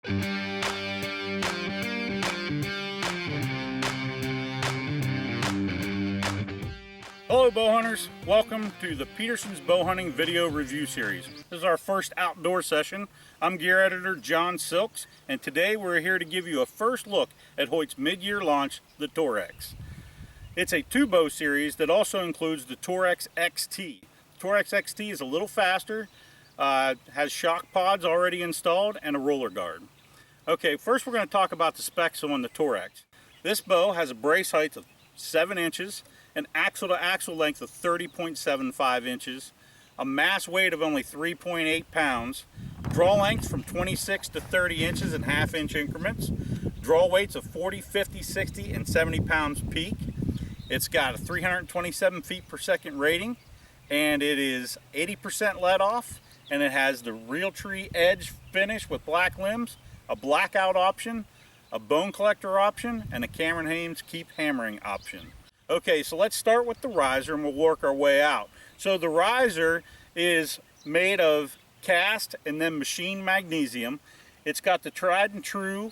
Hello bow hunters, welcome to the Petersen's bow hunting video review series. This is our first outdoor session. I'm gear editor Jon Silks, and today we're here to give you a first look at Hoyt's mid-year launch, the Torrex. It's a two-bow series that also includes the Torrex XT. The Torrex XT is a little faster, has shock pods already installed, and a roller guard. Okay, first we're going to talk about the specs on the Torrex. This bow has a brace height of 7 inches, an axle-to-axle length of 30.75 inches, a mass weight of only 3.8 pounds, draw length from 26 to 30 inches in half-inch increments, draw weights of 40, 50, 60, and 70 pounds peak. It's got a 327 feet per second rating, and it is 80% let off, and it has the Realtree edge finish with black limbs, a blackout option, a bone collector option, and a Cameron Hanes keep hammering option. Okay, so let's start with the riser and we'll work our way out. So the riser is made of cast and then machined magnesium. It's got the tried and true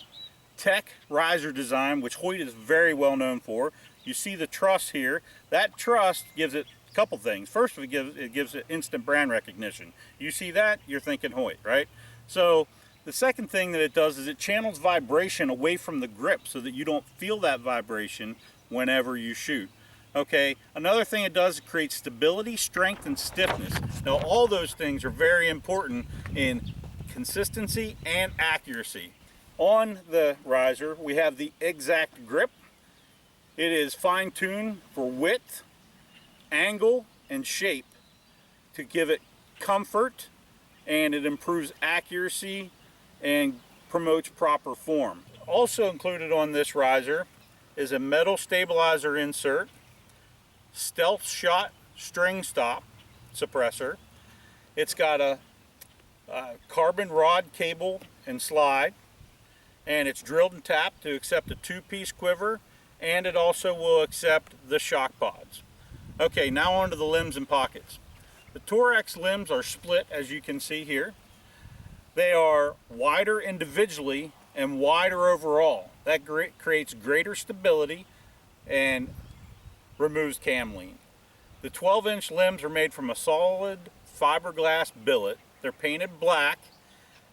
Tech riser design, which Hoyt is very well known for. You see the truss here. That truss gives it a couple things. First, it gives it instant brand recognition. You see that, you're thinking Hoyt, right? So the second thing that it does is it channels vibration away from the grip so that you don't feel that vibration whenever you shoot. Okay, another thing it does, it creates stability, strength, and stiffness. Now all those things are very important in consistency and accuracy. On the riser we have the exact grip. It is fine-tuned for width, angle, and shape to give it comfort, and it improves accuracy and promotes proper form. Also included on this riser is a metal stabilizer insert, stealth shot string stop suppressor. It's got a carbon rod cable and slide, and it's drilled and tapped to accept a 2-piece quiver, and it also will accept the shock pods. Okay, now on to the limbs and pockets. The Torrex limbs are split, as you can see here. They are wider individually and wider overall. That creates greater stability and removes cam lean. The 12-inch limbs are made from a solid fiberglass billet. They're painted black,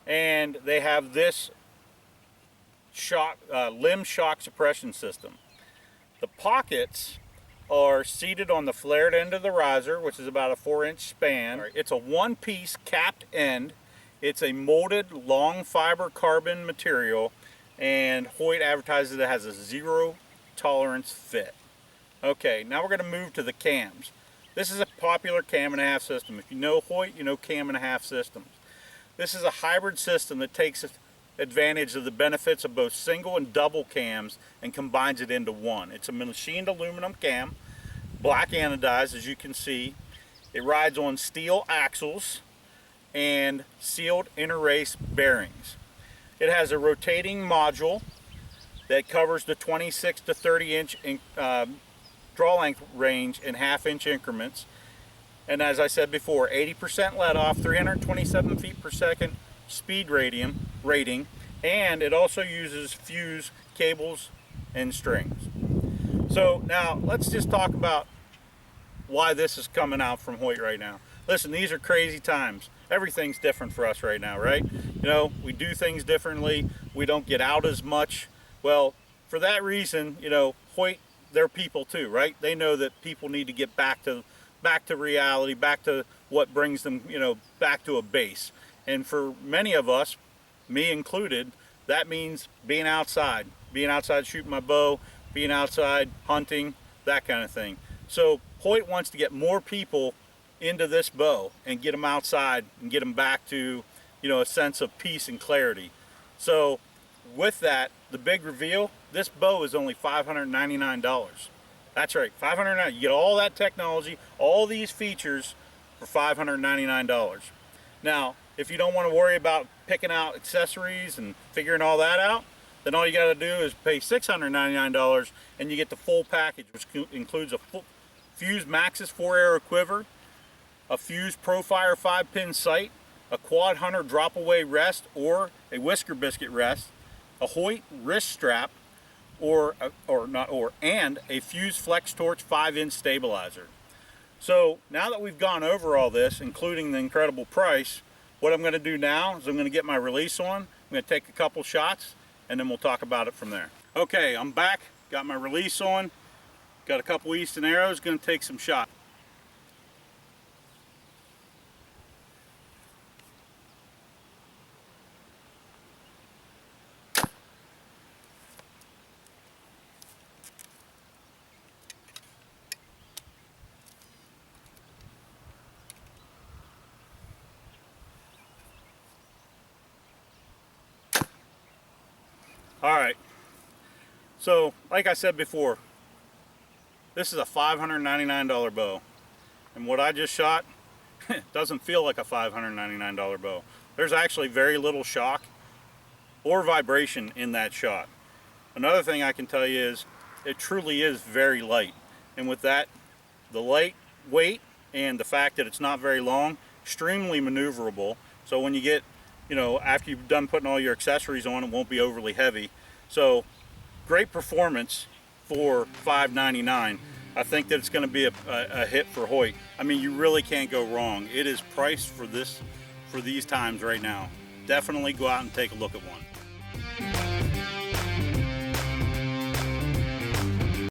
and they have this limb shock suppression system. The pockets are seated on the flared end of the riser, which is about a 4-inch span. It's a one-piece capped end. It's a molded long fiber carbon material, and Hoyt advertises it has a zero tolerance fit. Okay, now we're going to move to the cams. This is a popular cam and a half system. If you know Hoyt, you know cam and a half systems. This is a hybrid system that takes advantage of the benefits of both single and double cams and combines it into one. It's a machined aluminum cam, black anodized, as you can see. It rides on steel axles and sealed inner race bearings. It has a rotating module that covers the 26 to 30 inch draw length range in half-inch increments, and as I said before, 80% let off, 327 feet per second speed rating, and it also uses fuse cables and strings. So now let's just talk about why this is coming out from Hoyt right now. Listen, these are crazy times. Everything's different for us right now, right? You know, we do things differently. We don't get out as much. Well, for that reason, you know, Hoyt, they're people too, right? They know that people need to get back to reality, back to what brings them, you know, back to a base. And for many of us, me included, that means being outside shooting my bow, being outside hunting, that kind of thing. So Hoyt wants to get more people into this bow and get them outside and get them back to, you know, a sense of peace and clarity. So with that, the big reveal, this bow is only $599. That's right, $599. You get all that technology, all these features for $599. Now, if you don't want to worry about picking out accessories and figuring all that out, then all you got to do is pay $699 and you get the full package, which includes a full Fuse Maxxis 4-arrow quiver, a Fuse Profire 5-pin sight, a Quad Hunter drop away rest or a Whisker Biscuit rest, a Hoyt wrist strap, and a Fuse Flex Torch 5-inch stabilizer. So now that we've gone over all this, including the incredible price, what I'm going to do now is I'm going to get my release on. I'm going to take a couple shots and then we'll talk about it from there. Okay, I'm back, got my release on, got a couple Easton arrows, going to take some shots. Alright, so like I said before, this is a $599 bow. And what I just shot doesn't feel like a $599 bow. There's actually very little shock or vibration in that shot. Another thing I can tell you is it truly is very light. And with that, the light weight and the fact that it's not very long, extremely maneuverable. So when you get, you know, after you've done putting all your accessories on, it won't be overly heavy. So great performance for $599. I think that it's going to be a hit for Hoyt. I mean, you really can't go wrong. It is priced for these times right now. Definitely go out and take a look at one.